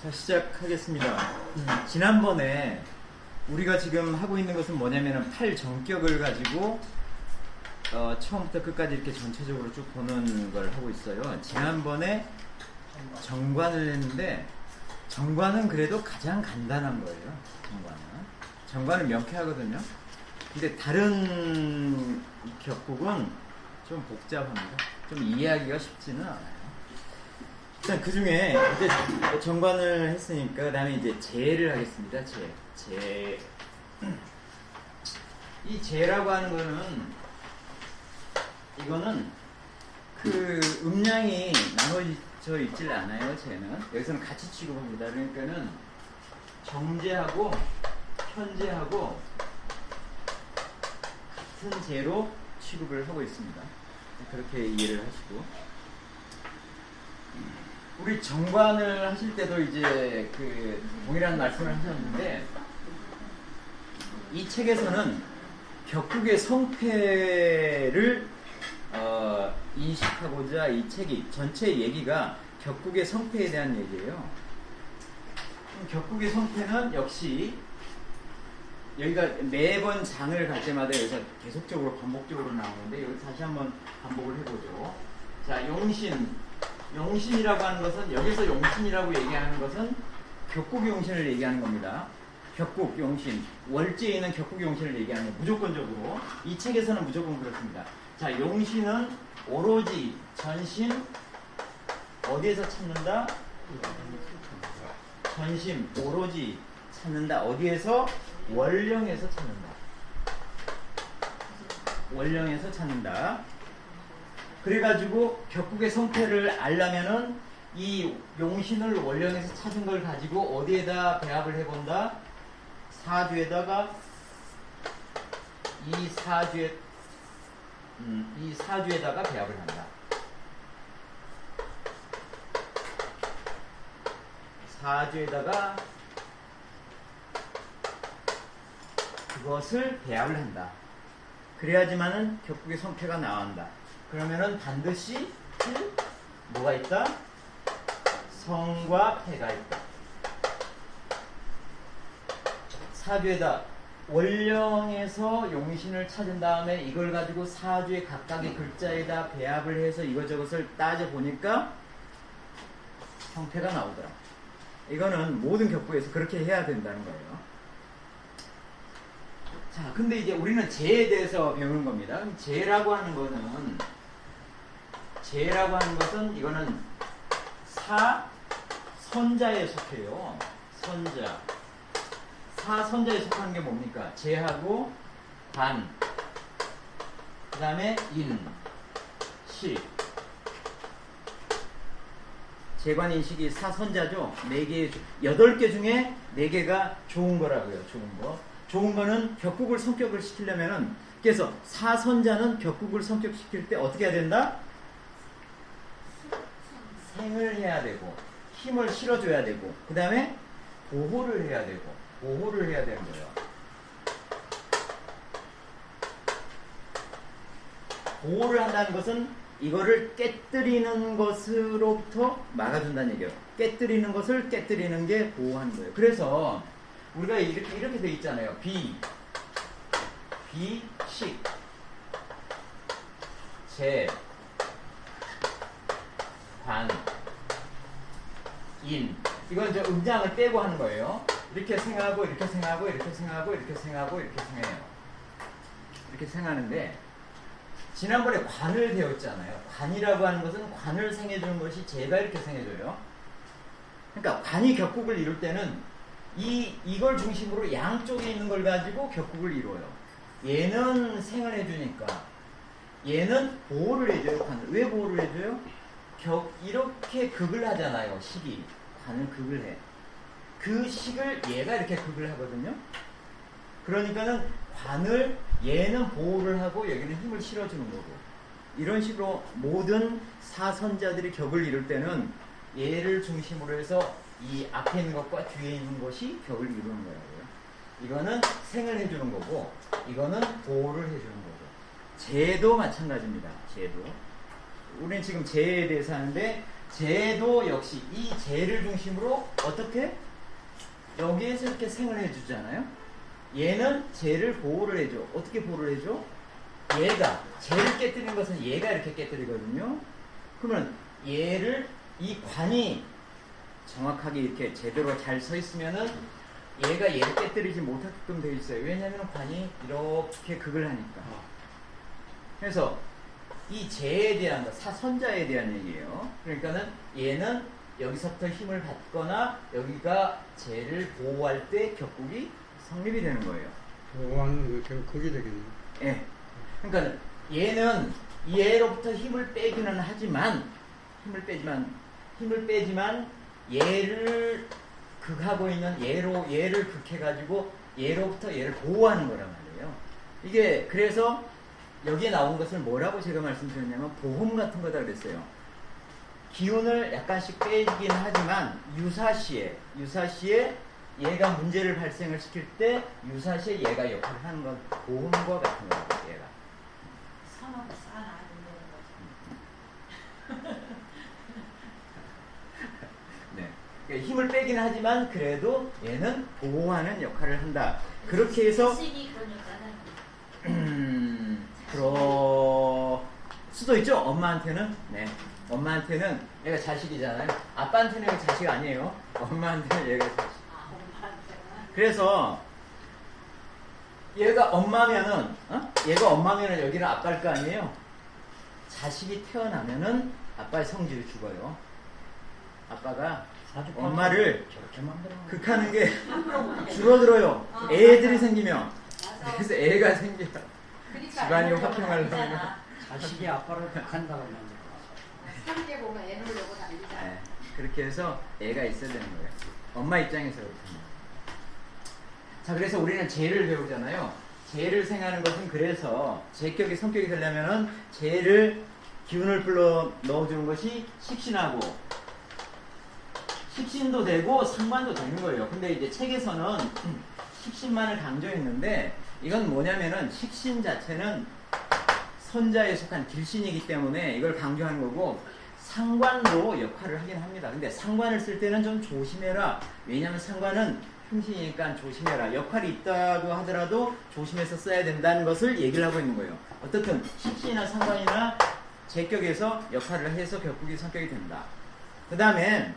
자, 시작하겠습니다. 지난번에 우리가 지금 하고 있는 것은 뭐냐면은 팔 정격을 가지고 처음부터 끝까지 이렇게 전체적으로 쭉 보는 걸 하고 있어요. 지난번에 정관을 했는데 정관은 그래도 가장 간단한 거예요. 정관은 명쾌하거든요. 근데 다른 격국은 좀 복잡합니다. 좀 이해하기가 쉽지는 않아요. 일단 그 중에 이제 정관을 했으니까 그 다음에 이제 재를 하겠습니다. 재. 이 재라고 하는 거는 이거는 그 음량이 나눠져 있질 않아요. 재는 여기서는 같이 취급합니다. 그러니까는 정재하고 현재하고 같은 재로 취급을 하고 있습니다. 그렇게 이해를 하시고. 우리 정관을 하실 때도 이제 그 동일한 말씀을 하셨는데 이 책에서는 격국의 성패를 인식하고자 이 책이 전체 얘기가 격국의 성패에 대한 얘기예요. 격국의 성패는 역시 여기가 매번 장을 갈 때마다 여기서 계속적으로 반복적으로 나오는데 여기 다시 한번 반복을 해보죠. 자, 용신이라고 하는 것은 여기서 용신이라고 얘기하는 것은 격국 용신을 얘기하는 겁니다. 격국 용신, 월지에 있는 격국 용신을 얘기하는 거 무조건적으로 이 책에서는 무조건 그렇습니다. 자, 용신은 오로지 전신 어디에서 찾는다? 전심 오로지 찾는다. 어디에서? 원령에서 찾는다. 원령에서 찾는다. 그래가지고 격국의 성패를 알려면은 이 용신을 원령에서 찾은 걸 가지고 어디에다 배합을 해본다? 사주에다가 이 사주에다가 배합을 한다. 사주에다가 그것을 배합을 한다. 그래야지만은 격국의 성패가 나온다. 그러면은 반드시 뭐가 있다? 성과 패가 있다. 사주에다 원령에서 용신을 찾은 다음에 이걸 가지고 사주의 각각의 글자에다 배합을 해서 이것저것을 따져보니까 성패가 나오더라. 이거는 모든 격국에서 그렇게 해야 된다는 거예요. 자, 근데 이제 우리는 재에 대해서 배우는 겁니다. 재라고 하는 것은 이거는 사선자에 속해요. 선자. 사선자에 속하는 게 뭡니까? 재하고 관, 그 다음에 인, 식. 재관인식이 사선자죠. 8개 중에 4개가 좋은 거라고요. 좋은 거. 좋은 거는 격국을 성격을 시키려면은, 그래서 사선자는 격국을 성격시킬 때 어떻게 해야 된다? 생을 해야 되고, 힘을 실어줘야 되고, 그 다음에 보호를 해야 되고, 보호를 해야 되는 거예요. 보호를 한다는 것은 이거를 깨뜨리는 것으로부터 막아준다는 얘기예요. 깨뜨리는 것을 깨뜨리는 게 보호하는 거예요. 그래서 우리가 이렇게 돼 있잖아요. 식, 재, 관, 인. 이건 이제 음장을 빼고 하는 거예요. 이렇게 생각하고, 이렇게 생각하고, 이렇게 생각하고, 이렇게 생각하고, 이렇게 생각해요. 이렇게 생각하는데, 지난번에 관을 배웠잖아요. 관이라고 하는 것은 관을 생해주는 것이 재가 이렇게 생해줘요. 그러니까 관이 격국을 이룰 때는 이걸 중심으로 양쪽에 있는 걸 가지고 격국을 이루어요. 얘는 생을 해주니까 얘는 보호를 해줘요. 관을. 왜 보호를 해줘요? 이렇게 극을 하잖아요. 식이. 관은 극을 해. 그 식을 얘가 이렇게 극을 하거든요. 그러니까는 관을 얘는 보호를 하고 여기는 힘을 실어주는 거고, 이런 식으로 모든 사선자들이 격을 이룰 때는 얘를 중심으로 해서 이 앞에 있는 것과 뒤에 있는 것이 격을 이루는 거라고요. 이거는 생을 해주는 거고, 이거는 보호를 해주는 거고. 재도 마찬가지입니다. 재도. 우리는 지금 재에 대해서 하는데, 재도 역시 이 재를 중심으로 어떻게? 여기에서 이렇게 생을 해주잖아요. 얘는 재를 보호를 해줘. 어떻게 보호를 해줘? 얘가 재를 깨뜨리는 것은 얘가 이렇게 깨뜨리거든요. 그러면 얘를 이 관이 정확하게 이렇게 제대로 잘 서 있으면은 얘가 얘를 깨뜨리지 못하게끔 되어 있어요. 왜냐하면 관이 이렇게 극을 하니까. 그래서 이 재에 대한 거, 사선자에 대한 얘기예요. 그러니까는 얘는 여기서부터 힘을 받거나 여기가 재를 보호할 때 격국이 성립이 되는 거예요. 보호하는 거 그게 되겠네. 예. 그러니까 얘는 얘로부터 힘을 빼기는 하지만 힘을 빼지만 얘를 극하고 있는 얘를 극해가지고 얘로부터 얘를 보호하는 거란 말이에요. 이게 그래서 여기에 나온 것을 뭐라고 제가 말씀드렸냐면 보험 같은 거다 그랬어요. 기운을 약간씩 빼긴 하지만 유사시에 얘가 문제를 발생을 시킬 때 유사시에 얘가 역할을 하는 건 보험과 같은 거예요. 얘가. 상하고 싸나 안 되는 거죠. 네. 그러니까 힘을 빼긴 하지만 그래도 얘는 보호하는 역할을 한다. 그렇게 해서 자식이 그러니까는 그럴 수도 있죠. 엄마한테는. 네. 엄마한테는 얘가 자식이잖아요. 아빠한테는 얘가 자식 아니에요. 엄마한테는 얘가 자식. 엄마한테는 그래서 얘가 엄마면은 얘가 엄마면은 여기는 아빠일 거 아니에요. 자식이 태어나면은 아빠의 성질이 죽어요. 아빠가 엄마를 저렇게 만들어. 극하는 게 줄어들어요. 애들이 생기면. 그래서 애가 생겨요. 집안이 화평하려면. 자식이 아빠를 극한다고 만들어. 삼계 보면 애 놀려고 다니잖아. 네, 그렇게 해서 애가 있어야 되는 거예요. 엄마 입장에서 그렇게. 자, 그래서 우리는 재를 배우잖아요. 재를 생하는 것은 그래서 재격이 성격이 되려면은 재를 기운을 불러 넣어주는 것이 식신하고 식신도 되고 상관도 되는 거예요. 근데 이제 책에서는 식신만을 강조했는데 이건 뭐냐면은 식신 자체는 선자에 속한 길신이기 때문에 이걸 강조하는 거고 상관도 역할을 하긴 합니다. 근데 상관을 쓸 때는 좀 조심해라. 왜냐하면 상관은 흉신이니까 조심해라. 역할이 있다고 하더라도 조심해서 써야 된다는 것을 얘기를 하고 있는 거예요. 어떻든 식신이나 상관이나 제격에서 역할을 해서 격국이 성격이 된다. 그 다음에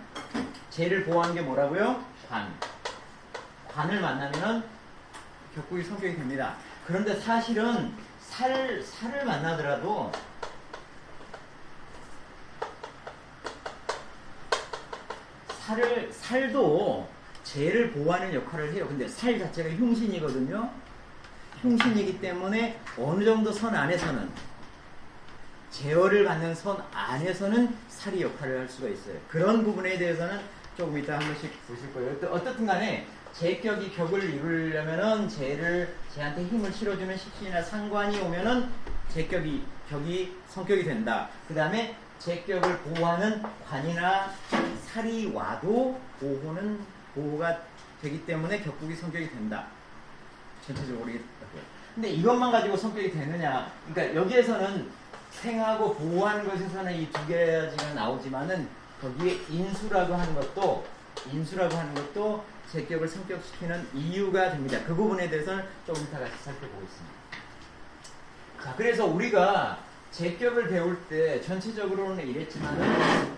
재를 보호하는 게 뭐라고요? 관. 관을 만나면은 격국이 성격이 됩니다. 그런데 사실은 살을 만나더라도 살도 재를 보호하는 역할을 해요. 근데 살 자체가 흉신이거든요. 흉신이기 때문에 어느 정도 선 안에서는 제어를 받는 선 안에서는 살이 역할을 할 수가 있어요. 그런 부분에 대해서는 조금 이따 한 번씩 보실 거예요. 어떻든 간에 재격이 격을 이루려면은 재한테 힘을 실어주는 식신이나 상관이 오면은 격이 성격이 된다. 그 다음에 재격을 보호하는 관이나 살이 와도 보호가 되기 때문에 격국이 성격이 된다. 전체적으로 모르겠다고요. 근데 이것만 가지고 성격이 되느냐? 그러니까 여기에서는 생하고 보호하는 것에서는 이 두 가지가 나오지만은 거기에 인수라고 하는 것도 재격을 성격시키는 이유가 됩니다. 그 부분에 대해서는 조금 이따 같이 살펴보겠습니다. 자, 그래서 우리가 재격을 배울 때 전체적으로는 이랬지만은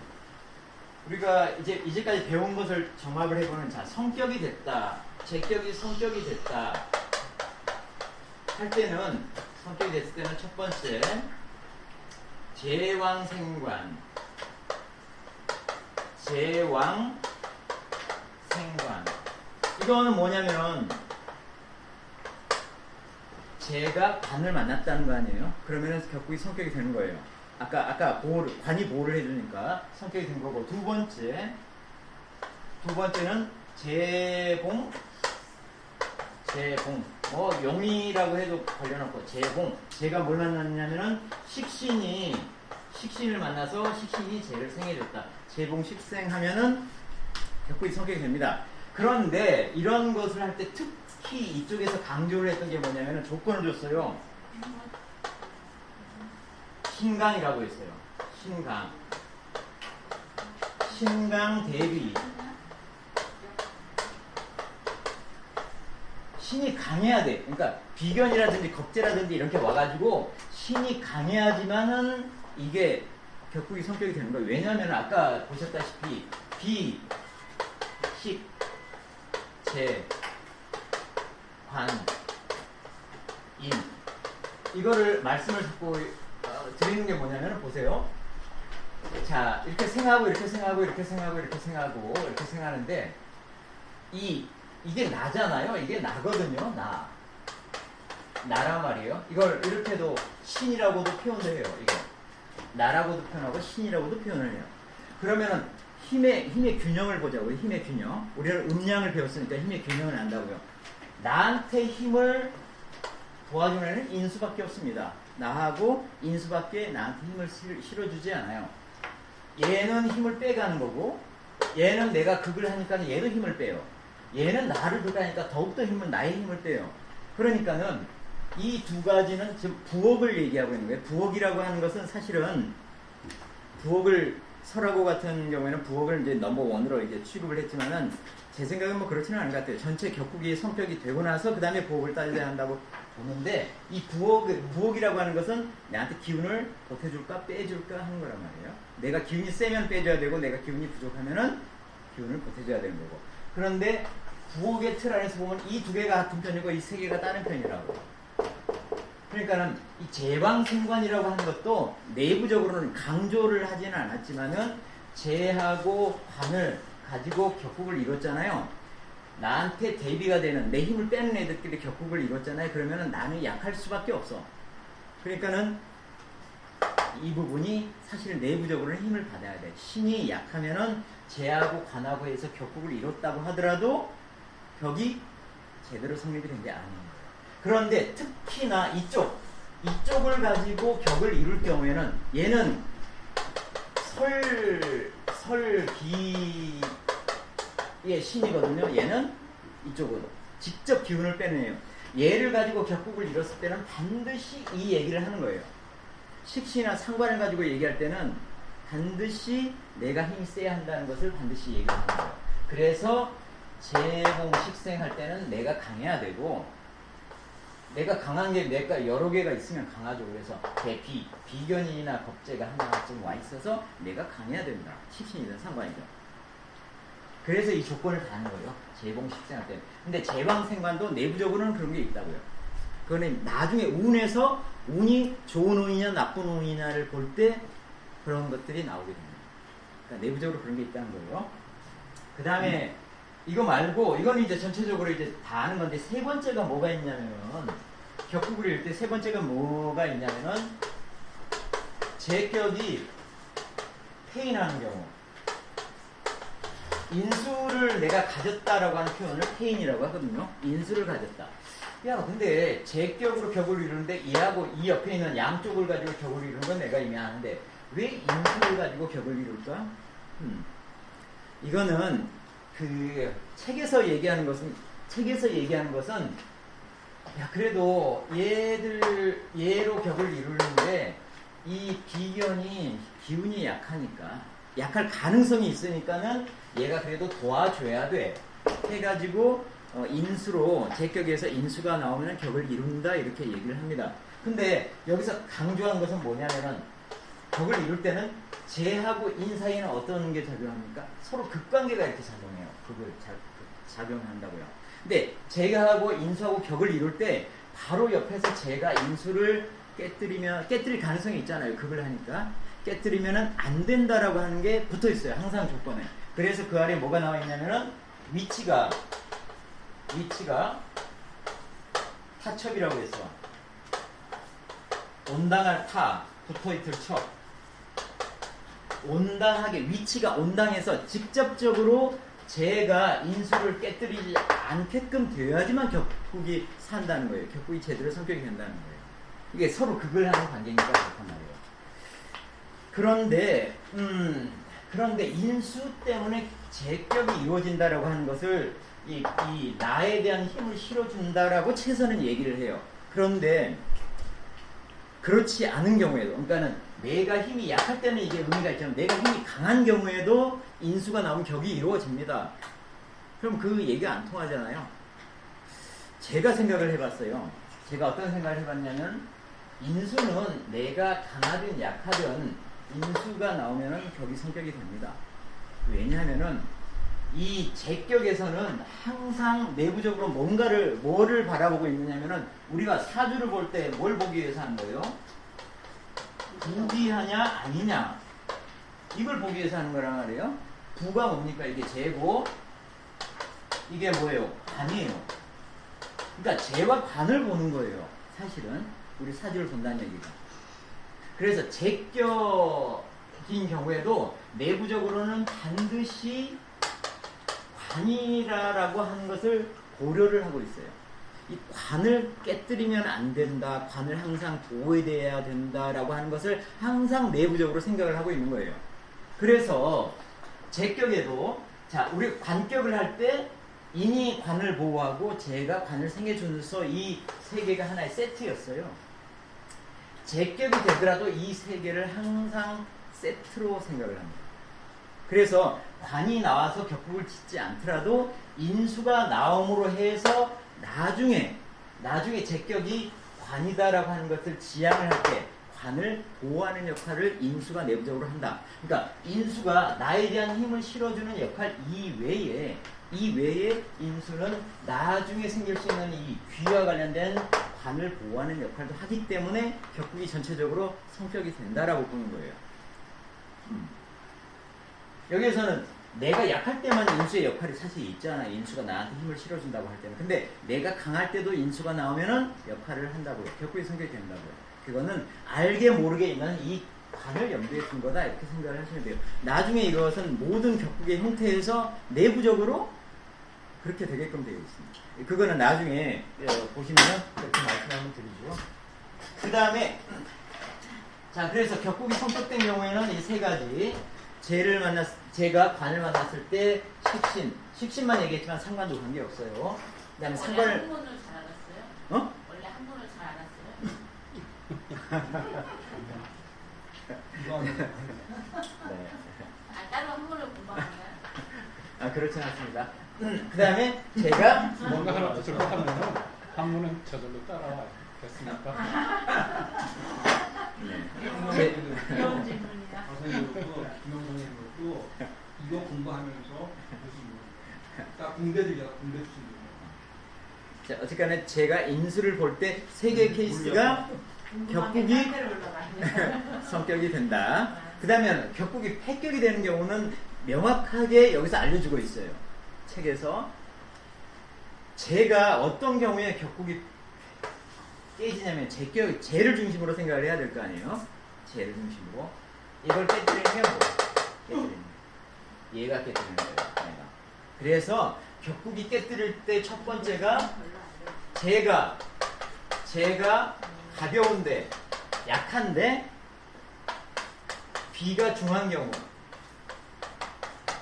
우리가 이제까지 배운 것을 점합을 해보는 자, 성격이 됐다. 재격이 성격이 됐다. 할 때는 성격이 됐을 때는 첫 번째 제왕생관. 이거는 뭐냐면 제가 관을 만났다는 거 아니에요? 그러면은 격국이 성격이 되는 거예요. 아까 관이 보호를 해주니까 성격이 된 거고, 두 번째는 재봉 뭐 용이라고 해도 걸려놓고 제가 뭘 만났냐면은 식신을 만나서 식신이 재를 생해줬다. 재봉 식생하면은 격국이 성격이 됩니다. 그런데 이런 것을 할 때 특히 이쪽에서 강조를 했던 게 뭐냐면은 조건을 줬어요. 신강이라고 했어요. 신강 대비. 신이 강해야 돼. 그러니까 비견이라든지 겁재라든지 이렇게 와가지고 신이 강해야지만은 이게 격국이 성격이 되는 거예요. 왜냐하면 아까 보셨다시피 비, 식, 재, 관, 인 이거를 말씀을 듣고 드리는 게 뭐냐면 보세요. 자 이렇게 생각하고 이렇게 생각하고 이렇게 생각하고 이렇게 생각하고 이렇게 생각하는데 이게 나잖아요. 이게 나거든요. 나란 말이에요. 이걸 이렇게도 신이라고도 표현을 해요. 이거 나라고도 표현하고 신이라고도 표현을 해요. 그러면은 힘의 균형을 보자고요. 힘의 균형. 우리는 음량을 배웠으니까 힘의 균형을 안다고요. 나한테 힘을 도와주는 인수밖에 없습니다. 나하고 인수밖에 나한테 힘을 실어주지 않아요. 얘는 힘을 빼가는 거고 얘는 내가 극을 하니까 얘도 힘을 빼요. 얘는 나를 극하니까 더욱더 나의 힘을 빼요. 그러니까는 이 두 가지는 지금 부엌을 얘기하고 있는 거예요. 부엌이라고 하는 것은 사실은 부엌을 설하고 같은 경우에는 부엌을 이제 넘버원으로 이제 취급을 했지만은 제 생각은 뭐 그렇지는 않은 것 같아요. 전체 격국이 성격이 되고 나서 그 다음에 부엌을 따져야 한다고 보는데 이 부엌이라고 하는 것은 나한테 기운을 보태줄까 빼줄까 하는 거란 말이에요. 내가 기운이 세면 빼줘야 되고 내가 기운이 부족하면은 기운을 보태줘야 되는 거고. 그런데 부엌의 틀 안에서 보면 이 두 개가 같은 편이고 이 세 개가 다른 편이라고. 그러니까는 이 제방생관이라고 하는 것도 내부적으로는 강조를 하지는 않았지만은 재하고 관을 가지고 격국을 이뤘잖아요. 나한테 대비가 되는 내 힘을 빼는 애들끼리 격국을 이뤘잖아요. 그러면은 나는 약할 수밖에 없어. 그러니까는 이 부분이 사실 내부적으로는 힘을 받아야 돼. 신이 약하면은 재하고 관하고 해서 격국을 이뤘다고 하더라도 격이 제대로 성립이 된 게 아니에요. 그런데 특히나 이쪽을 가지고 격을 이룰 경우에는 얘는 설기의 신이거든요. 얘는 이쪽으로 직접 기운을 빼내요. 얘를 가지고 격국을 이뤘을 때는 반드시 이 얘기를 하는 거예요. 식신이나 상관을 가지고 얘기할 때는 반드시 내가 힘이 세야 한다는 것을 반드시 얘기를 하는 거예요. 그래서 재봉 식생할 때는 내가 강해야 되고 내가 강한 게 내가 여러 개가 있으면 강하죠. 그래서 대비, 비견이나 겁재가 하나쯤 와 있어서 내가 강해야 된다. 식신이든 상관이든. 그래서 이 조건을 다 하는 거예요. 재봉 식생할 때. 근데 재방생관도 내부적으로는 그런 게 있다고요. 그거는 나중에 운에서 운이 좋은 운이냐 나쁜 운이냐를 볼 때 그런 것들이 나오게 됩니다. 그러니까 내부적으로 그런 게 있다는 거예요. 그 다음에 이거 말고 이건 이제 전체적으로 이제 다 아는 건데 세 번째가 뭐가 있냐면은 격국을 이룰 때 세 번째가 뭐가 있냐면은 제격이 폐인하는 경우 인수를 내가 가졌다라고 하는 표현을 폐인이라고 하거든요. 인수를 가졌다. 야 근데 제격으로 격을 이루는데 얘하고 이 옆에 있는 양쪽을 가지고 격을 이루는 건 내가 이미 아는데 왜 인수를 가지고 격을 이룰까? 이거는 그 책에서 얘기하는 것은 야 그래도 얘로 격을 이루는데 이 비견이 기운이 약하니까 약할 가능성이 있으니까는 얘가 그래도 도와줘야 돼 해가지고 인수로 제격에서 인수가 나오면 격을 이룬다 이렇게 얘기를 합니다. 근데 여기서 강조한 것은 뭐냐면은 격을 이룰 때는 재하고 인 사이에는 어떤 게 작용합니까? 서로 극관계가 이렇게 작용해요. 극을 작용한다고요. 근데 재하고 인수하고 격을 이룰 때 바로 옆에서 재가 인수를 깨뜨릴 가능성이 있잖아요. 극을 하니까 깨뜨리면은 안 된다라고 하는 게 붙어 있어요. 항상 조건에. 그래서 그 아래 뭐가 나와 있냐면은 위치가 타첩이라고 했어. 온당할 타 붙어있을 첩. 온당하게 위치가 온당해서 직접적으로 재가 인수를 깨뜨리지 않게끔 되어야지만 격국이 산다는 거예요. 격국이 제대로 성격이 된다는 거예요. 이게 서로 극을 하는 관계니까 그렇단 말이에요. 그런데 인수 때문에 제격이 이루어진다라고 하는 것을 이 나에 대한 힘을 실어준다라고 최선은 얘기를 해요. 그런데 그렇지 않은 경우에도, 그러니까는 내가 힘이 약할 때는 이게 의미가 있지만 내가 힘이 강한 경우에도 인수가 나오면 격이 이루어집니다. 그럼 그 얘기가 안 통하잖아요. 제가 생각을 해봤어요. 제가 어떤 생각을 해봤냐면 인수는 내가 강하든 약하든 인수가 나오면 격이 성격이 됩니다. 왜냐하면은 이 제격에서는 항상 내부적으로 뭐를 바라보고 있느냐면은 우리가 사주를 볼 때 뭘 보기 위해서 하는 거예요? 부귀하냐 아니냐 이걸 보기 위해서 하는 거란 말이에요. 부가 뭡니까? 이게 재고 이게 뭐예요? 관이에요. 그러니까 재와 관을 보는 거예요. 사실은 우리 사주를 본다는 얘기가. 그래서 제격인 경우에도 내부적으로는 반드시 관이라고 하는 것을 고려를 하고 있어요. 이 관을 깨뜨리면 안 된다. 관을 항상 보호해야 된다라고 하는 것을 항상 내부적으로 생각을 하고 있는 거예요. 그래서 제격에도 자 우리 관격을 할 때 인이 관을 보호하고 제가 관을 생겨주면서 이 세 개가 하나의 세트였어요. 제격이 되더라도 이 세 개를 항상 세트로 생각을 합니다. 그래서 관이 나와서 격국을 짓지 않더라도 인수가 나옴으로 해서 나중에 제격이 관이다라고 하는 것을 지향을 할 때 관을 보호하는 역할을 인수가 내부적으로 한다. 그러니까 인수가 나에 대한 힘을 실어주는 역할 이외에 인수는 나중에 생길 수 있는 이 귀와 관련된 관을 보호하는 역할도 하기 때문에 격국이 전체적으로 성격이 된다라고 보는 거예요. 여기에서는 내가 약할 때만 인수의 역할이 사실 있잖아. 인수가 나한테 힘을 실어준다고 할 때는. 근데 내가 강할 때도 인수가 나오면은 역할을 한다고요. 격국이 성격이 된다고요. 그거는 알게 모르게 있는 이 관을 염두에 둔 거다. 이렇게 생각을 하시면 돼요. 나중에 이것은 모든 격국의 형태에서 내부적으로 그렇게 되게끔 되어 있습니다. 그거는 나중에 보시면 이렇게 말씀 한번 드리죠. 그 다음에 자 그래서 격국이 성격된 경우에는 이 세 가지 제가 관을 만났을 때 식신만 얘기했지만 상관도 관계없어요. 그 다음에 상관을 한문을 잘 알았어요? 어? 원래 한문을 잘 알았어요? 네. 따로 한문을 공부한 거야? 아 그렇진 않습니다. 그 다음에 제가 뭔가 하나 더 잘못하면 한문은 저절로 따라와 됐습니까? 귀여운 질문이야. 선생님도 김영선생님도 이거 공부하면서 딱 공대들이야 공대 출신들. 자, 어쨌거나 제가 인수를 볼 때 세 개의 케이스가 격국이 성격이 된다. 그 다음에 격국이 패격이 되는 경우는 명확하게 여기서 알려주고 있어요. 책에서 제가 어떤 경우에 격국이 깨지냐면 제를 중심으로 생각을 해야 될 거 아니에요. 제를 중심으로 이걸 깨뜨리는 게 뭐야? 깨뜨리는 거. 얘가 깨뜨리는 거예요. 얘가. 그래서 격국이 깨뜨릴 때 첫 번째가 제가 가벼운데 약한데 B가 중한 경우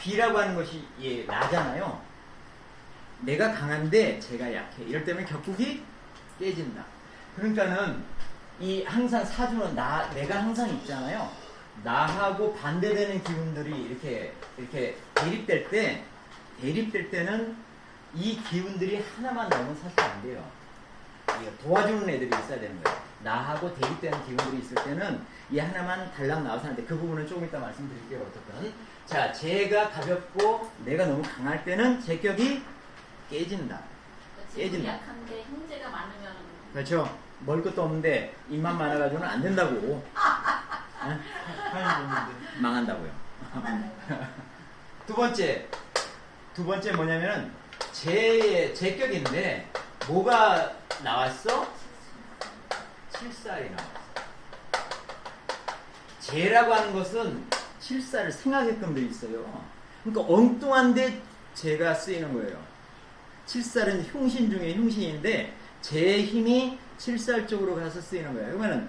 B라고 하는 것이 나잖아요. 내가 강한데 제가 약해. 이럴 때면 격국이 깨진다. 그러니까는 이 항상 사주는 내가 항상 있잖아요. 나하고 반대되는 기운들이 이렇게 대립될 때는 이 기운들이 하나만 나오면 사실 안 돼요. 도와주는 애들이 있어야 되는 거예요. 나하고 대립되는 기운들이 있을 때는 이 하나만 달랑 나와서 하는데 그 부분은 조금 이따 말씀드릴게요. 어떻든 자, 제가 가볍고 내가 너무 강할 때는 제격이 깨진다. 깨진다. 약한데 형제가 많으면 그렇죠. 먹을 것도 없는데 입만 많아가지고는 안 된다고. 응? 망한다고요. 두 번째 뭐냐면은 제격인데 뭐가 나왔어? 칠살이 나왔어. 제라고 하는 것은 칠살을 생하게끔 돼 있어요. 그러니까 엉뚱한데 제가 쓰이는 거예요. 칠살은 흉신 중에 흉신인데 제 힘이 칠살 쪽으로 가서 쓰이는 거예요. 그러면은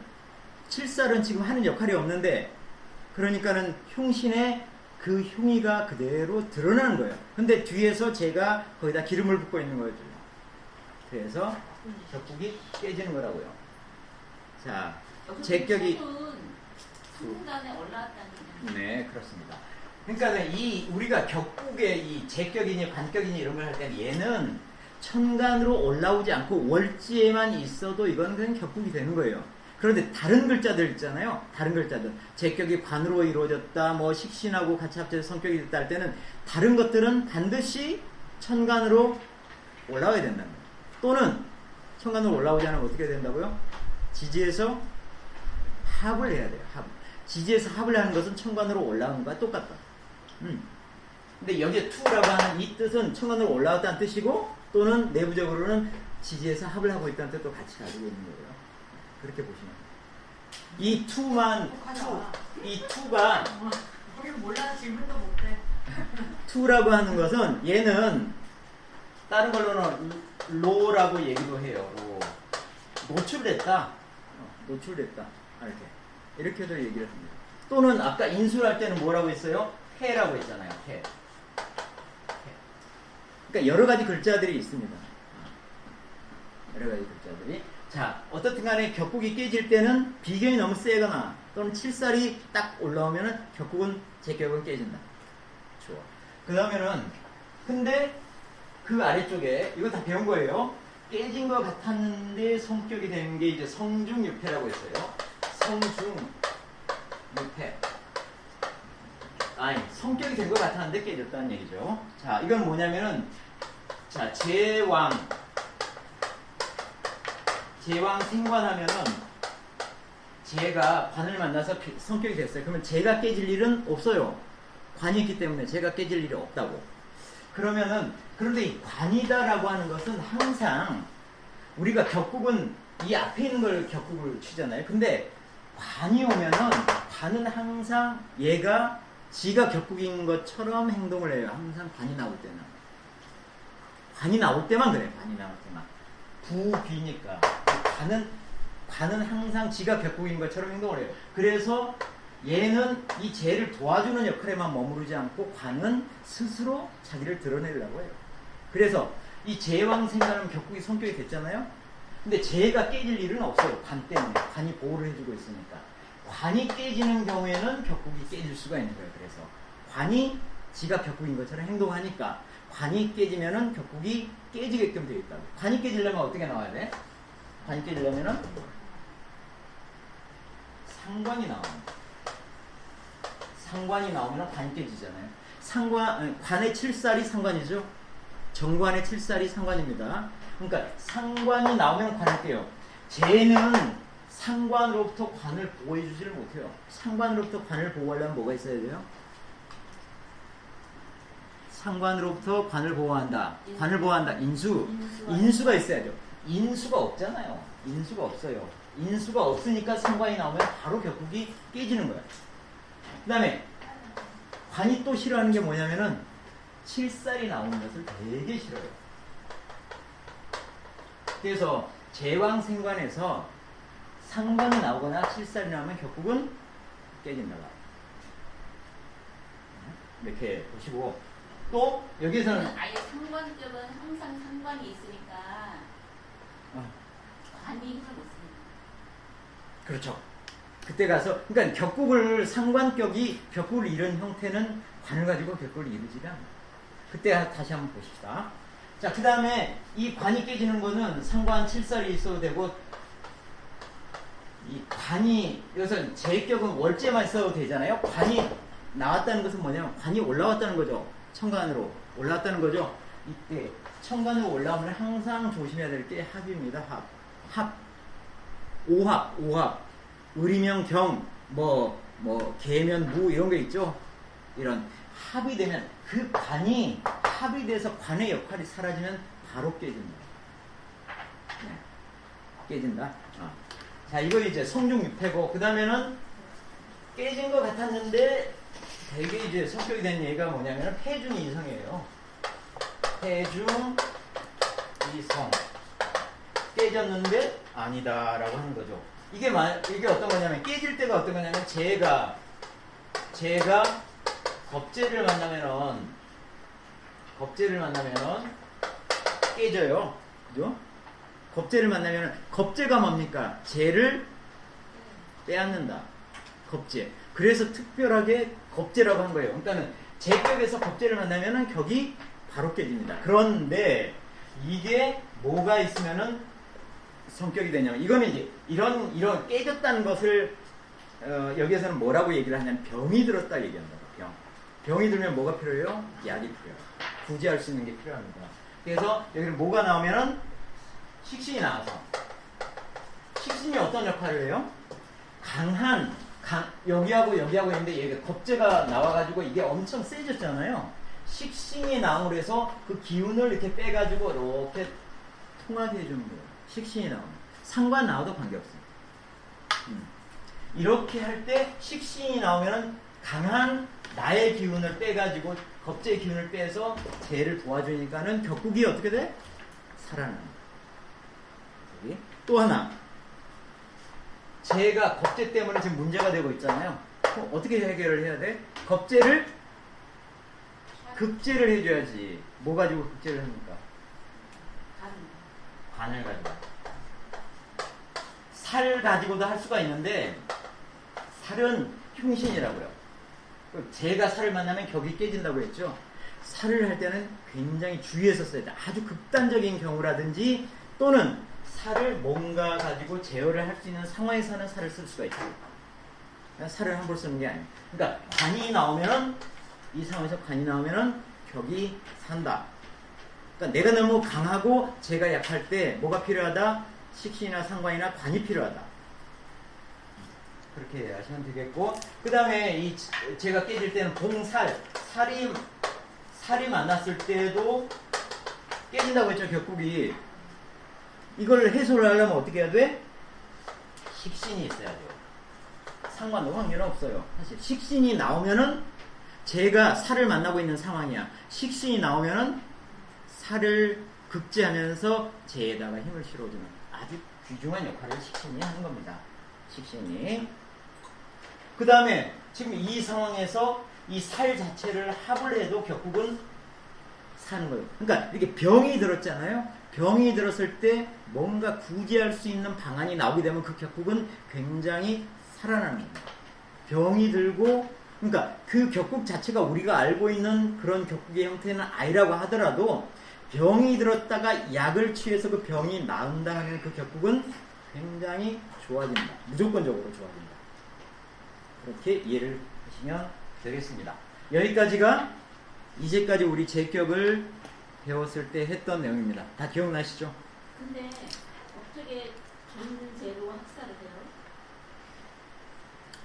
칠살은 지금 하는 역할이 없는데 그러니까는 흉신의 그 흉의가 그대로 드러나는 거예요. 근데 뒤에서 제가 거기다 기름을 붓고 있는 거죠. 그래서 격국이 깨지는 거라고요. 자, 제격이 순간에 올라왔다는 얘기는 네, 그렇습니다. 그러니까 이 우리가 격국의 이 제격이니 관격이니 이런 걸 할 때는 얘는 천간으로 올라오지 않고 월지에만 있어도 이건 그냥 격국이 되는 거예요. 그런데 다른 글자들 있잖아요. 다른 글자들. 제격이 관으로 이루어졌다, 뭐 식신하고 같이 합쳐서 성격이 됐다 할 때는 다른 것들은 반드시 천간으로 올라와야 된다는 거예요. 또는 천간으로 올라오지 않으면 어떻게 된다고요? 지지에서 합을 해야 돼요. 합. 지지에서 합을 하는 것은 천간으로 올라오는 것과 똑같다. 근데 여기에 투라고 하는 이 뜻은 천간으로 올라왔다는 뜻이고 또는 내부적으로는 지지에서 합을 하고 있다는 뜻도 같이 가지고 있는 거예요. 그렇게 보시면 이 투만 이 투가 우리는 몰라서 질문도 못해. 투라고 하는 것은 얘는 다른 걸로는 로라고 얘기도 해요. 로. 노출됐다. 노출됐다. 이렇게도 얘기를 합니다. 또는 아까 인수할 때는 뭐라고 했어요? 해라고 했잖아요. 해. 그러니까 여러 가지 글자들이 있습니다. 여러 가지 글자들이. 자, 어떻든 간에 격국이 깨질 때는 비견이 너무 세거나 또는 칠살이 딱 올라오면은 격국은 제격은 깨진다. 좋아. 그 다음에는 근데 그 아래쪽에 이거 다 배운 거예요. 깨진 것 같았는데 성격이 되는 게 이제 성중유패라고 했어요. 성중유패. 아니, 성격이 된 것 같았는데 깨졌다는 얘기죠. 자, 이건 뭐냐면은, 자, 제왕 생관하면은, 제가 관을 만나서 성격이 됐어요. 그러면 제가 깨질 일은 없어요. 관이 있기 때문에 제가 깨질 일이 없다고. 그러면은, 그런데 이 관이다라고 하는 것은 항상, 우리가 격국은 이 앞에 있는 걸 격국을 치잖아요. 근데 관이 오면은, 관은 항상 얘가 지가 격국인 것처럼 행동을 해요. 항상 관이 나올 때는. 관이 나올 때만 그래. 관이 나올 때만. 부비니까. 관은 항상 지가 격국인 것처럼 행동을 해요. 그래서 얘는 이 재를 도와주는 역할에만 머무르지 않고 관은 스스로 자기를 드러내려고 해요. 그래서 이 재왕생관하면 격국이 성격이 됐잖아요. 근데 재가 깨질 일은 없어요. 관 때문에. 관이 보호를 해주고 있으니까. 관이 깨지는 경우에는 격국이 깨질 수가 있는 거예요. 그래서 관이 지가 격국인 것처럼 행동하니까 관이 깨지면은 격국이 깨지게끔 되어 있다고. 관이 깨지려면 어떻게 나와야 돼? 관이 깨지려면은 상관이 나옵니다. 상관이 나오면 관이 깨지잖아요. 관의 칠살이 상관이죠. 정관의 칠살이 상관입니다. 그러니까 상관이 나오면 관을 깨요. 재는 상관으로부터 관을 보호해주지를 못해요. 상관으로부터 관을 보호하려면 뭐가 있어야 돼요? 상관으로부터 관을 보호한다. 관을 보호한다. 인수가 있어야죠. 인수가 없잖아요. 인수가 없어요. 인수가 없으니까 상관이 나오면 바로 격국이 깨지는 거야. 그 다음에 관이 또 싫어하는 게 뭐냐면은 칠살이 나오는 것을 되게 싫어요. 그래서 제왕생관에서 상관이 나오거나 칠살이 나오면 격국은 깨진다. 이렇게 보시고 또 여기서는 아예 상관격은 항상 상관이 있으니까 관이 힘을 못 쓰는 그렇죠. 그때 가서 그러니까 상관격이 격국을 이룬 형태는 관을 가지고 격국을 이루지 않아요. 그때 다시 한번 보십시다. 자, 그 다음에 이 관이 깨지는 거는 상관 칠살이 있어도 되고 이 관이 여기서 제격은 월제만 있어도 되잖아요. 관이 나왔다는 것은 뭐냐면 관이 올라왔다는 거죠. 천간으로 올라왔다는 거죠. 이때 천간으로 올라오면 항상 조심해야 될 게 합입니다. 합. 오합. 을이면 경, 개면 무 이런 거 있죠. 이런 합이 되면 그 관이 합이 돼서 관의 역할이 사라지면 바로 깨진다. 네. 깨진다. 자, 이거 이제 성중유패고 그 다음에는 깨진 것 같았는데 되게 이제 성격이 된 얘가 뭐냐면 폐중이성이에요. 폐중이성. 깨졌는데 아니다라고 하는 거죠. 이게 어떤 거냐면 깨질 때가 어떤 거냐면 제가 겁재를 만나면은 깨져요. 그죠? 겁재를 만나면 겁재가 뭡니까? 재를 빼앗는다. 겁재. 그래서 특별하게 겁재라고 한 거예요. 그러니까는 제격에서 겁재를 만나면은 격이 바로 깨집니다. 그런데 이게 뭐가 있으면은 성격이 되냐면 이거는 이제 이런 깨졌다는 것을 여기에서는 뭐라고 얘기를 하냐면 병이 들었다 얘기한다. 병이 들면 뭐가 필요해요? 약이 필요해요. 구제할 수 있는 게 필요합니다. 그래서 여기는 뭐가 나오면은 식신이 나와서 식신이 어떤 역할을 해요? 여기하고 있는데 얘가 겁재가 나와가지고 이게 엄청 세졌잖아요. 식신이 나오므로 해서 그 기운을 이렇게 빼가지고 이렇게 통하게 해주는 거예요. 식신이 나오면 상관 나와도 관계없어요. 이렇게 할 때 식신이 나오면 강한 나의 기운을 빼가지고 겁재의 기운을 빼서 재를 도와주니까는 격국이 어떻게 돼? 살아나는 거예요. 또 하나, 재가 겁재 때문에 지금 문제가 되고 있잖아요. 어떻게 해결을 해야 돼? 겁재를 극재를 해줘야지. 뭐 가지고 극재를 합니까? 관을 가지고. 살 가지고도 할 수가 있는데 살은 흉신이라고요. 재가 살을 만나면 격이 깨진다고 했죠. 살을 할 때는 굉장히 주의해서 써야 돼. 아주 극단적인 경우라든지 또는 살을 뭔가 가지고 제어를 할 수 있는 상황에서는 살을 쓸 수가 있어요. 살을 함부로 쓰는 게 아니에요. 그러니까 관이 나오면은 이 상황에서 관이 나오면은 격이 산다. 그러니까 내가 너무 강하고 제가 약할 때 뭐가 필요하다? 식신이나 상관이나 관이 필요하다. 그렇게 하시면 되겠고, 그 다음에 이 제가 깨질 때는 살이 만났을 때도 깨진다고 했죠. 격국이. 이걸 해소를 하려면 어떻게 해야 돼? 식신이 있어야 돼요. 상관도 관계는 없어요. 사실 식신이 나오면은 제가 살을 만나고 있는 상황이야. 식신이 나오면은 살을 극제하면서 재에다가 힘을 실어주는 아주 귀중한 역할을 식신이 하는 겁니다. 식신이. 그 다음에 지금 이 상황에서 이 살 자체를 합을 해도 격국은 사는 거예요. 그러니까 이렇게 병이 들었잖아요. 병이 들었을 때 뭔가 구제할 수 있는 방안이 나오게 되면 그 격국은 굉장히 살아나는 겁니다. 병이 들고, 그러니까 그 격국 자체가 우리가 알고 있는 그런 격국의 형태는 아니라고 하더라도 병이 들었다가 약을 취해서 그 병이 나은다 하면 그 격국은 굉장히 좋아진다. 무조건적으로 좋아진다. 그렇게 이해를 하시면 되겠습니다. 여기까지가 이제까지 우리 제격을 배웠을 때 했던 내용입니다. 다 기억나시죠? 근데 어떻게 존재로 학살을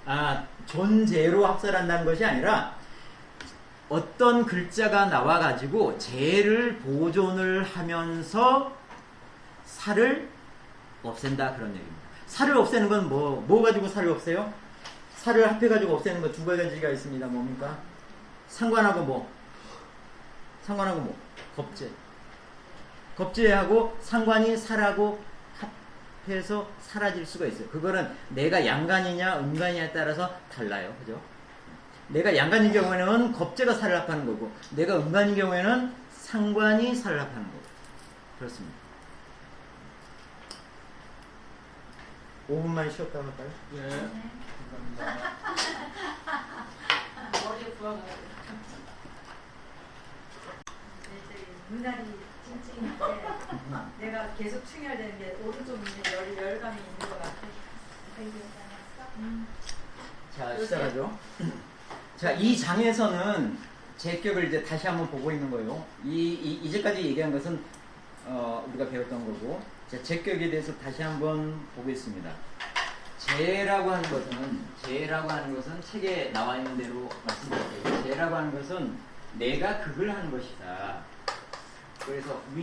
해요? 존재로 합살한다는 것이 아니라 어떤 글자가 나와가지고 재를 보존을 하면서 살을 없앤다 그런 얘기입니다. 살을 없애는 건 뭐 가지고 살을 없애요? 살을 합해가지고 없애는 거 두 가지가 있습니다. 뭡니까? 상관하고 뭐? 겁재. 겁재하고 상관이 살하고 합해서 사라질 수가 있어요. 그거는 내가 양간이냐 음간이냐에 따라서 달라요. 그죠? 내가 양간인 경우에는 겁재가 살을 합하는 거고, 내가 음간인 경우에는 상관이 살을 합하는 거고. 그렇습니다. 5분만 쉬었다 할까요? 예. 감사합니다. 머리에 부어가지고. 눈알이 찡찡한데 내가 계속 충혈되는 게 오른쪽 눈에 열감이 있는 것 같아. 자, 시작하죠. 자, 이 장에서는 제격을 이제 다시 한번 보고 있는 거예요. 이제까지 얘기한 것은 우리가 배웠던 거고, 자, 제격에 대해서 다시 한번 보겠습니다. 재라고 하는 것은 책에 나와 있는 대로 말씀드릴게요. 재라고 하는 것은 내가 극을 하는 것이다. 그래서 극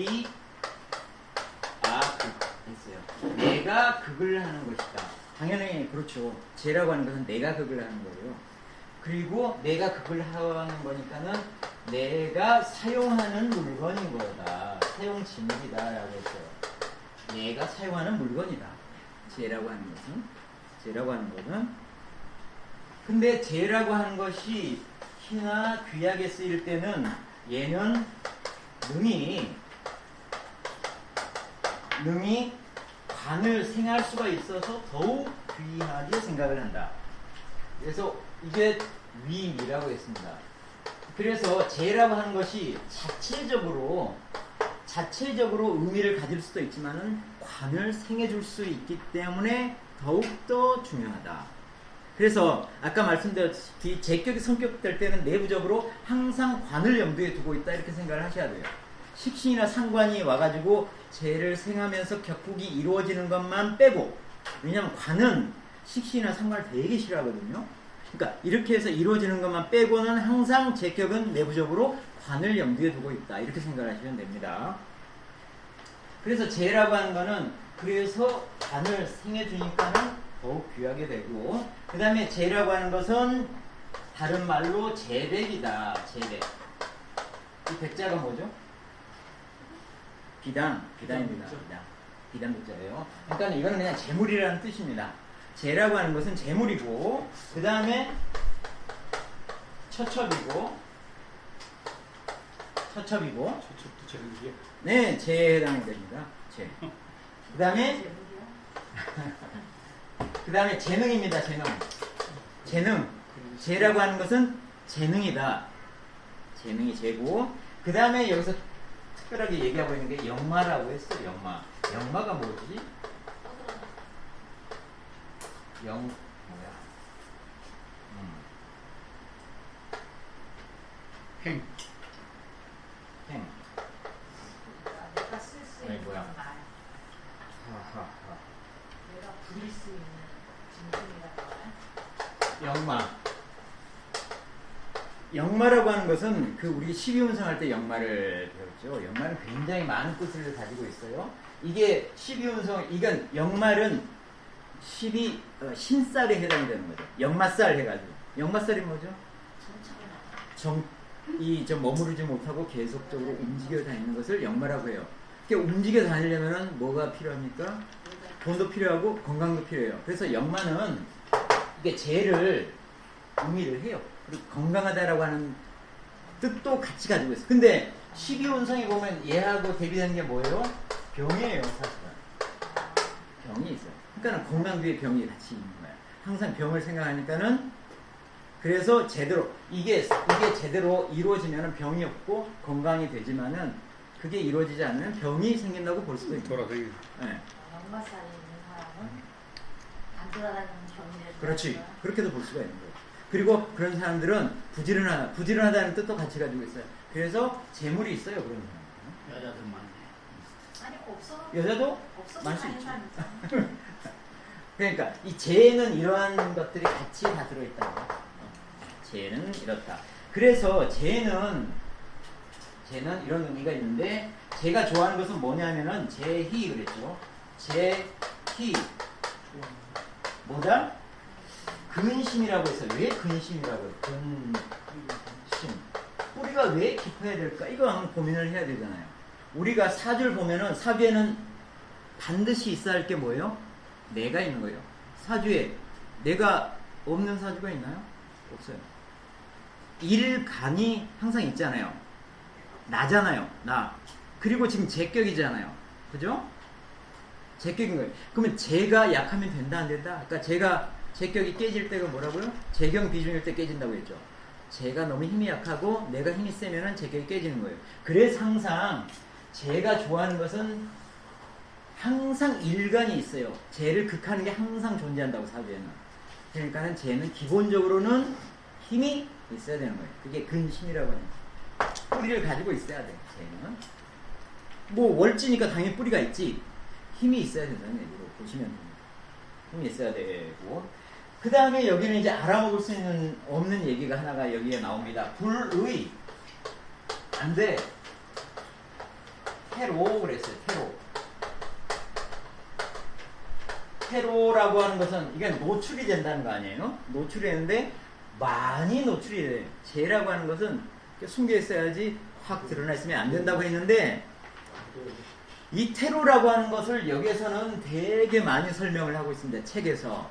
했어요. 내가 극을 하는 것이다. 당연히 그렇죠. 재라고 하는 것은 내가 극을 하는 거예요. 그리고 내가 극을 하는 거니까는 내가 사용하는 물건인 거다. 사용지물이다 라고 했어요. 내가 사용하는 물건이다. 재라고 하는 것은. 근데 재라고 하는 것이 희나 귀하게 쓰일 때는 얘는 능히 관을 생할 수가 있어서 더욱 귀하게 생각을 한다. 그래서 이게 위임이라고 했습니다. 그래서 재라고 하는 것이 자체적으로 의미를 가질 수도 있지만은 관을 생해줄 수 있기 때문에 더욱더 중요하다. 그래서 아까 말씀드렸다시피 제격이 성격될 때는 내부적으로 항상 관을 염두에 두고 있다 이렇게 생각을 하셔야 돼요. 식신이나 상관이 와가지고 재를 생하면서 격국이 이루어지는 것만 빼고, 왜냐하면 관은 식신이나 상관을 되게 싫어하거든요. 그러니까 이렇게 해서 이루어지는 것만 빼고는 항상 제격은 내부적으로 관을 염두에 두고 있다 이렇게 생각하시면 됩니다. 그래서 재라고 하는 거는 그래서 관을 생해주니까는 더욱 귀하게 되고, 그 다음에 재라고 하는 것은 다른 말로 재백이다. 재백. 이 백자가 뭐죠? 비단입니다. 비단 백자예요. 그러니까 이거는 그냥 재물이라는 뜻입니다. 재라고 하는 것은 재물이고, 그 다음에 처첩이고, 저쪽도 제목이요. 네, 재에 해당이 됩니다. 재. 그 다음에 재능입니다. 재능. 재라고 하는 것은 재능이다. 재능이 재고, 그 다음에 여기서 특별하게 얘기하고 있는 게 영마라고 했어요. 영마가 뭐지? 뭐야? 행. 내가 쓸 수 아니, 있는 뭐야. 말, 하하하. 내가 부릴 수 있는 진심이라고 말. 영마라고 하는 것은 그 우리 12운성 할 때 영마를 배웠죠. 영마는 굉장히 많은 뜻을 가지고 있어요. 이게 12운성, 이건 영말은 신살에 해당이 되는 거죠. 영마살 해가지고. 영마살이 뭐죠? 머무르지 못하고 계속적으로 움직여 다니는 것을 영마라고 해요. 이렇게 움직여 다니려면 뭐가 필요합니까? 돈도 필요하고 건강도 필요해요. 그래서 영마는 이게 재를 의미를 해요. 그리고 건강하다라고 하는 뜻도 같이 가지고 있어요. 근데 12운성에 보면 얘하고 대비되는 게 뭐예요? 병이에요, 사실은. 병이 있어요. 그러니까 건강 뒤에 병이 같이 있는 거예요. 항상 병을 생각하니까는, 그래서 이게 제대로 이루어지면 병이 없고 건강이 되지만은 그게 이루어지지 않으면 병이 생긴다고 볼 수도 있는 거예요. 돌아다니는. 네. 역마살이 있는 사람은 안 돌아다니는 병이라고. 그렇지. 그렇게도 볼 수가 있는 거예요. 그리고 그런 사람들은 부지런하다는 뜻도 같이 가지고 있어요. 그래서 재물이 있어요, 그런 사람들은. 여자들 많네. 아니 없어. 여자도 없어서 많을 수 다니는 있죠. 사람 있잖아. 그러니까 이 재에는 이러한 것들이 같이 다 들어있다는 거예요. 재는 이렇다. 그래서 재는 이런 의미가 있는데, 제가 좋아하는 것은 뭐냐면은 재희 그랬죠. 재희 뭐다? 근심이라고 했어요. 왜 근심이라고 해요? 근심. 뿌리가 왜 깊어야 될까? 이거 한번 고민을 해야 되잖아요. 우리가 사주를 보면은 사주에는 반드시 있어야 할 게 뭐예요? 내가 있는 거예요. 사주에 내가 없는 사주가 있나요? 없어요. 일간이 항상 있잖아요. 나잖아요. 나. 그리고 지금 제격이잖아요. 그죠? 제격인 거예요. 그러면 제가 약하면 된다 안 된다? 아까 제가 제격이 깨질 때가 뭐라고요? 제경 비중일 때 깨진다고 했죠. 제가 너무 힘이 약하고 내가 힘이 세면은 제격이 깨지는 거예요. 그래서 항상 제가 좋아하는 것은 항상 일간이 있어요. 재를 극하는 게 항상 존재한다고, 사주에는. 그러니까는 재는 기본적으로는 힘이 있어야 되는 거예요. 그게 근심이라고 해요. 뿌리를 가지고 있어야 돼요, 재는. 뭐 월지니까 당연히 뿌리가 있지. 힘이 있어야 된다는 얘기로 보시면 됩니다. 힘이 있어야 되고, 그 다음에 여기는 이제 알아먹을 수 있는 없는 얘기가 하나가 여기에 나옵니다. 불의. 안 돼. 태로 그랬어요. 태로라고 하는 것은 이게 노출이 된다는 거 아니에요? 노출이 되는데 많이 노출이 돼요. 재라고 하는 것은 숨겨 있어야지 확 드러나 있으면 안 된다고 했는데, 이 태로라고 하는 것을 여기에서는 되게 많이 설명을 하고 있습니다. 책에서.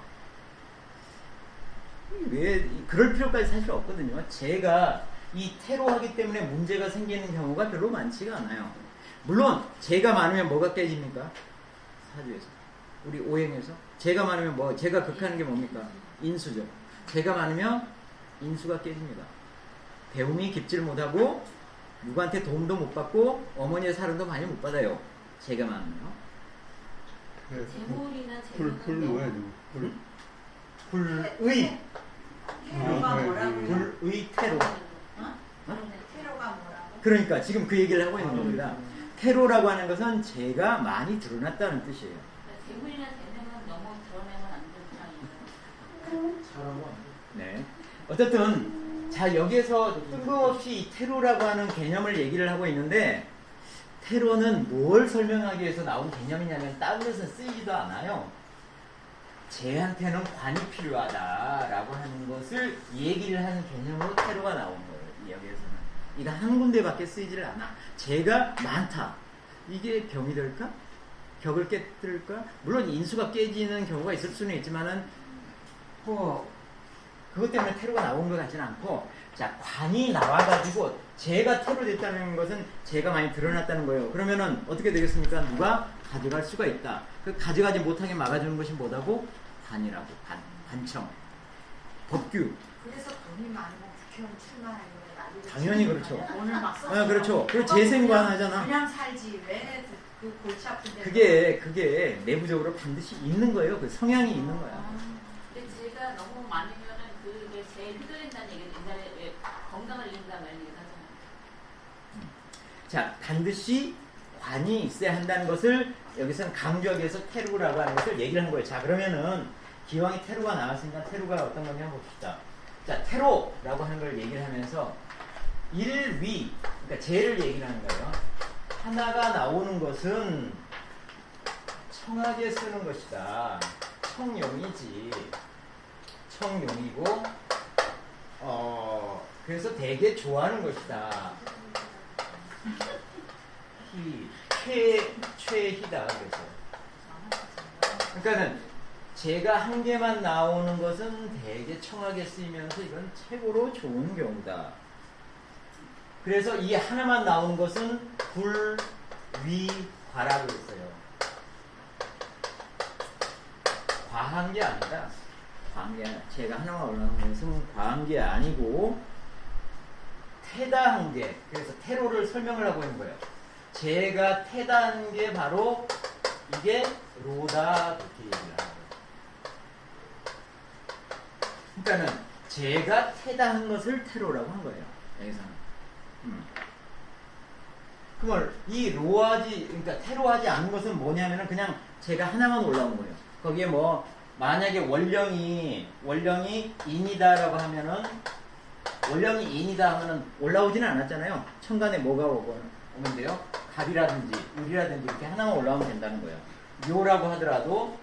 왜 그럴 필요까지 사실 없거든요. 제가 이 태로하기 때문에 문제가 생기는 경우가 별로 많지가 않아요. 물론 제가 많으면 뭐가 깨집니까? 사주에서. 우리 오행에서. 제가 많으면 제가 극하는 게 뭡니까? 인수죠. 재가 많으면 인수가 깨집니다. 배움이 깊지를 못하고 누구한테 도움도 못 받고 어머니의 사랑도 많이 못 받아요. 재가 많으면. 재물이나 불 재물은 뭐야 불 불의 테러가 네, 뭐라고? 네. 불의 테로. 테러가 뭐라고? 그러니까 지금 그 얘기를 하고 있는 겁니다. 테로라고 하는 것은 재가 많이 드러났다는 뜻이에요. 재물이나 재능은 너무 드러내면 안 된다. 잘하고 안 돼. 네. 어쨌든 자 여기에서 뜬금없이 이 테로라고 하는 개념을 얘기를 하고 있는데 테로는 뭘 설명하기 위해서 나온 개념이냐면 다른 데서 쓰이지도 않아요. 쟤한테는 관이 필요하다라고 하는 것을 얘기를 하는 개념으로 테로가 나온 거예요. 이 여기에서는. 이거 한 군데밖에 쓰이지를 않아. 쟤가 많다. 이게 병이 될까? 격을 깨뜨릴까? 물론 인수가 깨지는 경우가 있을 수는 있지만은 그것 때문에 테러가 나온 것 같지는 않고, 자, 관이 나와가지고 재가 테러됐다는 것은 재가 많이 드러났다는 거예요. 그러면은 어떻게 되겠습니까? 누가 가져갈 수가 있다. 그 가져가지 못하게 막아주는 것이 뭐라고? 관이라고. 관청. 법규. 그래서 돈이 많으면 국회의원 출마하는 거에 난리를 당연히 치는 그렇죠. 거야. 돈을 막 써서. 그렇죠. 그리고 재생관 하잖아. 그냥 살지 왜 그 골치 아픈데. 그게 내부적으로 반드시 있는 거예요. 그 성향이 있는 거야. 근데 제가 너무 많으면은 그게 제일 휘둘린다는 얘기를 옛날에 왜 건강을 잃는다는 얘기를 하잖아요. 자, 반드시 관이 있어야 한다는 것을 여기서는 강조하기 위해서 테루라고 하는 것을 얘기를 한 거예요. 자, 그러면은 기왕이 테루가 나왔으니까 테루가 어떤 건지 한번 봅시다. 자, 테로라고 하는 걸 얘기를 하면서 일위, 그러니까 재를 얘기를 하는 거예요. 하나가 나오는 것은 청하게 쓰는 것이다. 청용이지. 청용이고, 그래서 되게 좋아하는 것이다. 최희다. 그래서. 그러니까는 제가 한 개만 나오는 것은 되게 청하게 쓰이면서 이건 최고로 좋은 경우다. 그래서 이 하나만 나오는 것은 불, 위, 과라고 했어요. 과한 게 아니다. 과한 게 아니라 제가 하나만 올라오는 것은 과한 게 아니고 태다한 게, 그래서 테로를 설명을 하고 있는 거예요. 제가 태다한 게 바로 이게 로다, 그렇게 얘기를 하는 거예요. 그러니까는 제가 태다한 것을 테로라고 한 거예요. 여기서는. 그러면 이 로하지, 그러니까 테로하지 않은 것은 뭐냐면은 그냥 제가 하나만 올라온 거예요. 거기에 뭐 만약에 원령이 인이다라고 하면은 원령이 인이다 하면은 올라오지는 않았잖아요. 천간에 뭐가 오면 돼요? 갑이라든지 을이라든지 이렇게 하나만 올라오면 된다는 거예요. 묘라고 하더라도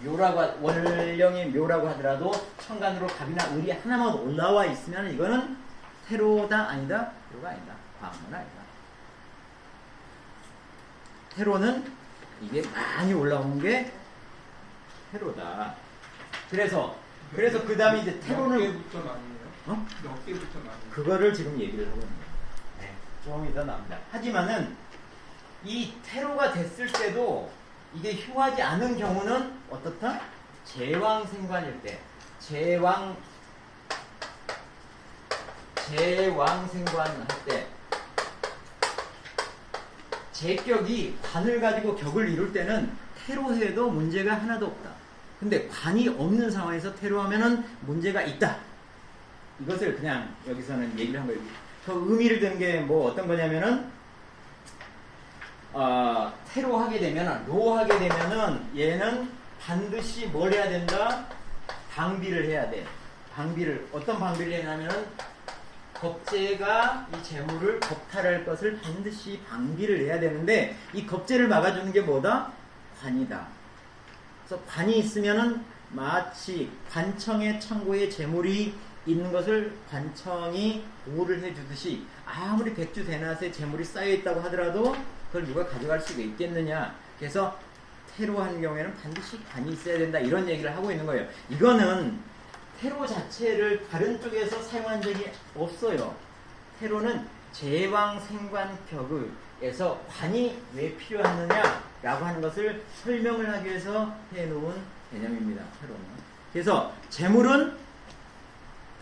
원령이 묘라고 하더라도 천간으로 갑이나 을이 하나만 올라와 있으면 이거는 테로다 아니다? 테로가 아니다. 과한 건 아니다. 테로는 이게 많이 올라오는 게 테로다. 그래서 그 다음에 이제 몇 테로는 개부터 나뉘네요. 몇 개부터 나뉘네요. 그거를 지금 얘기를 하고 있는 거예요. 네, 좀 이따 나옵니다. 하지만은 이 테로가 됐을 때도 이게 흉하지 않은 경우는 어떻다? 제왕생관일 때, 제왕생관 할 때, 제격이 관을 가지고 격을 이룰 때는 테로해도 문제가 하나도 없다. 근데 관이 없는 상황에서 테로하면은 문제가 있다. 이것을 그냥 여기서는 얘기를 한 거예요. 그 의미를 든 게 뭐 어떤 거냐면은 테로하게 되면은 로하게 되면은 얘는 반드시 뭘 해야 된다? 방비를 해야 돼. 어떤 방비를 해냐면은 겁재가 이 재물을 겁탈할 것을 반드시 방비를 해야 되는데 이 겁재를 막아주는 게 뭐다? 관이다. 그래서 관이 있으면은 마치 관청의 창고에 재물이 있는 것을 관청이 보호를 해주듯이 아무리 백주대낮에 재물이 쌓여있다고 하더라도 그걸 누가 가져갈 수가 있겠느냐. 그래서 테로하는 경우에는 반드시 관이 있어야 된다. 이런 얘기를 하고 있는 거예요. 이거는 테로 자체를 다른 쪽에서 사용한 적이 없어요. 테로는 제왕생관격에서 관이 왜 필요하느냐라고 하는 것을 설명을 하기 위해서 해놓은 개념입니다. 테로는. 그래서 재물은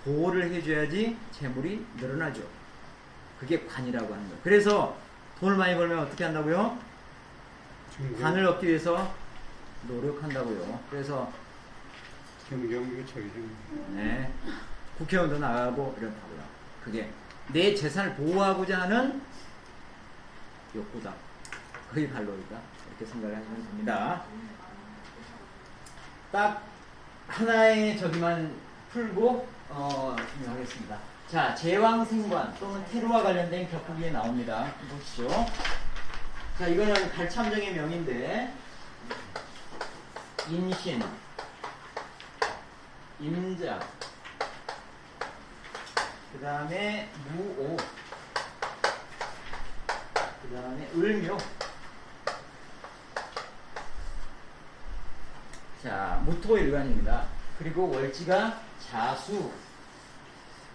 보호를 해줘야지 재물이 늘어나죠. 그게 관이라고 하는 거예요. 그래서 돈을 많이 벌면 어떻게 한다고요? 관을 얻기 위해서 노력한다고요. 그래서 경경유착이 네, 국회의원도 나가고 이렇다고요. 그게 내 재산을 보호하고자 하는 욕구다. 그게 발로이다. 이렇게 생각을 하시면 됩니다. 딱 하나의 저기만 풀고 진행하겠습니다. 자, 제왕생관 또는 태로와 관련된 격국이 나옵니다. 보시죠. 자, 이거는 갈참정의 명인데 인신, 임자, 그 다음에 무오, 그 다음에 을묘. 자, 무토일관입니다. 그리고 월지가 자수,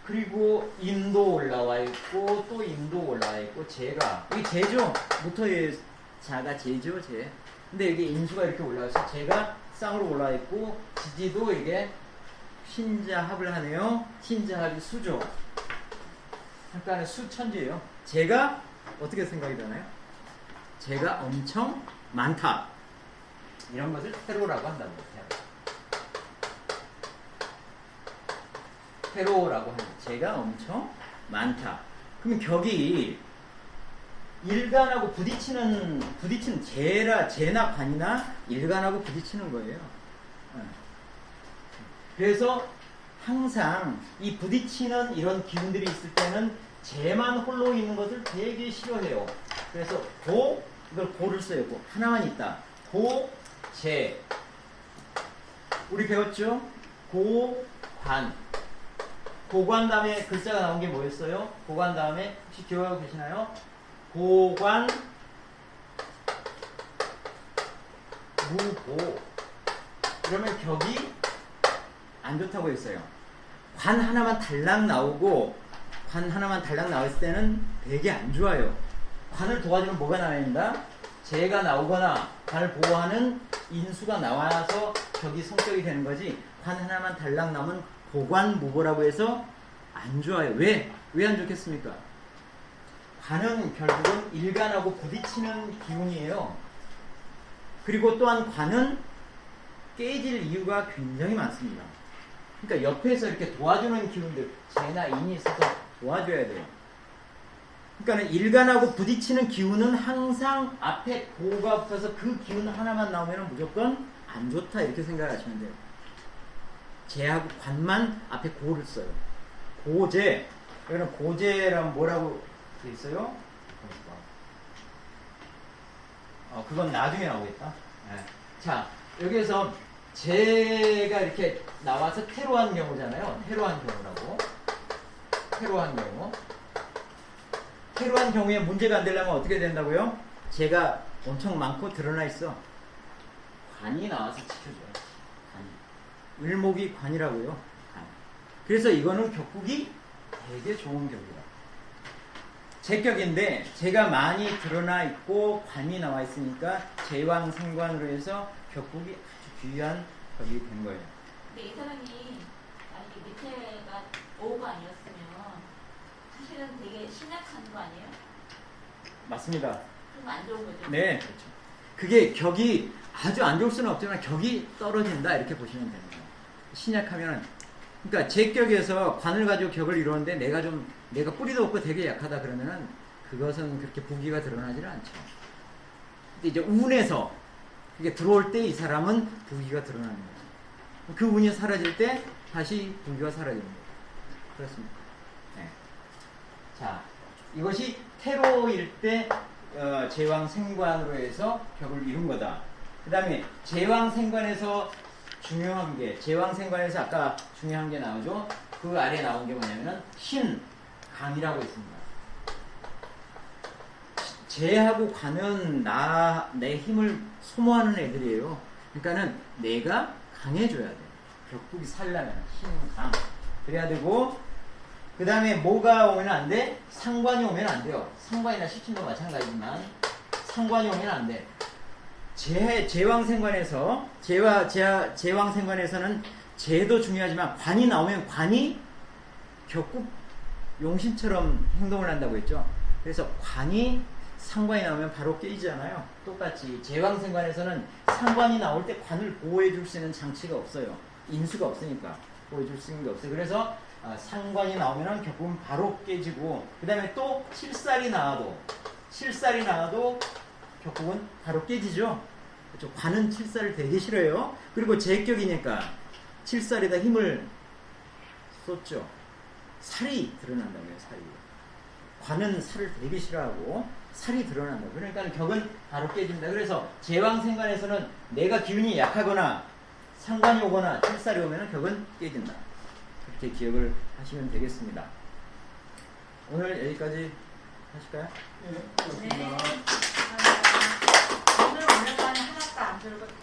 그리고 임도 올라와 있고 또 임도 올라와 있고 재가, 이게 재죠. 무토의 자가 재죠, 재. 근데 여기 임수가 이렇게 올라와서 재가 쌍으로 올라와 있고 지지도 이게 신자합을 하네요. 신자합이 수죠. 약간의 수천지예요. 재가 어떻게 생각이 되나요? 재가 엄청 많다. 이런 것을 태로라고 한다는 거예요. 태로라고 하는 재가 엄청 많다. 그럼 격이 일간하고 부딪히는 재나 관이나 일간하고 부딪히는 거예요. 그래서 항상 이 부딪히는 이런 기운들이 있을 때는 재만 홀로 있는 것을 되게 싫어해요. 그래서 이걸 고를 써요. 고. 하나만 있다. 재. 우리 배웠죠? 고관. 고관 다음에 글자가 나온 게 뭐였어요? 고관 다음에 혹시 기억하고 계시나요? 고관 무고. 그러면 격이 안 좋다고 했어요. 관 하나만 달랑 나오고 관 하나만 달랑 나왔을 때는 되게 안 좋아요. 관을 도와주면 뭐가 나와야 된다? 재가 나오거나 관을 보호하는 인수가 나와서 격이 성격이 되는 거지. 관 하나만 달랑 나오면 고관무고라고 해서 안 좋아요. 왜 안 좋겠습니까? 관은 결국은 일간하고 부딪히는 기운이에요. 그리고 또한 관은 깨질 이유가 굉장히 많습니다. 그러니까 옆에서 이렇게 도와주는 기운들, 재나 인이 있어서 도와줘야 돼요. 그러니까 일간하고 부딪히는 기운은 항상 앞에 고가 붙어서 그 기운 하나만 나오면 무조건 안 좋다 이렇게 생각하시면 돼요. 재하고 관만 앞에 고를 써요. 고재. 여기는 고재라면 뭐라고 돼 있어요? 그건 나중에 나오겠다. 네. 자, 여기에서 재가 이렇게 나와서 태로한 경우잖아요. 태로한 경우라고. 태로한 경우. 태로한 경우에 문제가 안 되려면 어떻게 된다고요? 재가 엄청 많고 드러나 있어. 관이 나와서 지켜줘요. 관이. 을목이 관이라고요. 관. 그래서 이거는 격국이 되게 좋은 격이다. 제격인데 재가 많이 드러나 있고 관이 나와 있으니까 제왕생관으로 해서 격국이 아주 귀한 격이 된 거예요. 근데 이 사람이 만약에 밑에가 5가 아니었으면 사실은 되게 신약한 거 아니에요? 맞습니다. 좀 안 좋은 거죠? 네, 그렇죠. 그게 격이 아주 안 좋을 수는 없지만 격이 떨어진다 이렇게 보시면 됩니다. 신약하면, 그러니까 제격에서 관을 가지고 격을 이루는데 내가 뿌리도 없고 되게 약하다 그러면은 그것은 그렇게 부기가 드러나지는 않죠. 근데 이제 운에서 그게 들어올 때 이 사람은 부기가 드러나는 거죠. 그 운이 사라질 때 다시 부기가 사라지는 거죠. 그렇습니다. 네. 자, 이것이 태로일 때 제왕생관으로 해서 격을 이룬 거다. 그 다음에 제왕생관에서 중요한 게, 제왕생관에서 아까 중요한 게 나오죠. 그 아래에 나온 게 뭐냐면은 신강이라고 있습니다. 재하고 관은 내 힘을 소모하는 애들이에요. 그러니까는 내가 강해져야 돼. 격국이 살려면 신강. 그래야 되고, 그 다음에 뭐가 오면 안 돼? 상관이 오면 안 돼요. 상관이나 식신도 마찬가지지만 상관이 오면 안 돼. 제왕생관에서는 재도 중요하지만 관이 나오면 관이 격국 용신처럼 행동을 한다고 했죠. 그래서 관이 상관이 나오면 바로 깨지잖아요. 똑같이 제왕생관에서는 상관이 나올 때 관을 보호해 줄 수 있는 장치가 없어요. 인수가 없으니까 보호해 줄 수 있는 게 없어요. 그래서 상관이 나오면 격국은 바로 깨지고, 그 다음에 또 칠살이 나와도 격국은 바로 깨지죠. 그렇죠? 관은 칠살을 되게 싫어요. 그리고 제격이니까 칠살에다 힘을 쏟죠. 살이 드러난다고요. 살이. 관은 살을 되게 싫어하고 살이 드러난다고. 그러니까 격은 바로 깨집니다. 그래서 제왕생관에서는 내가 기운이 약하거나 상관이 오거나 칠살이 오면 격은 깨진다. 그렇게 기억을 하시면 되겠습니다. 오늘 여기까지 하실까요? 네. 감사합니다. 오늘 오늘까지 하나도 안 들고 다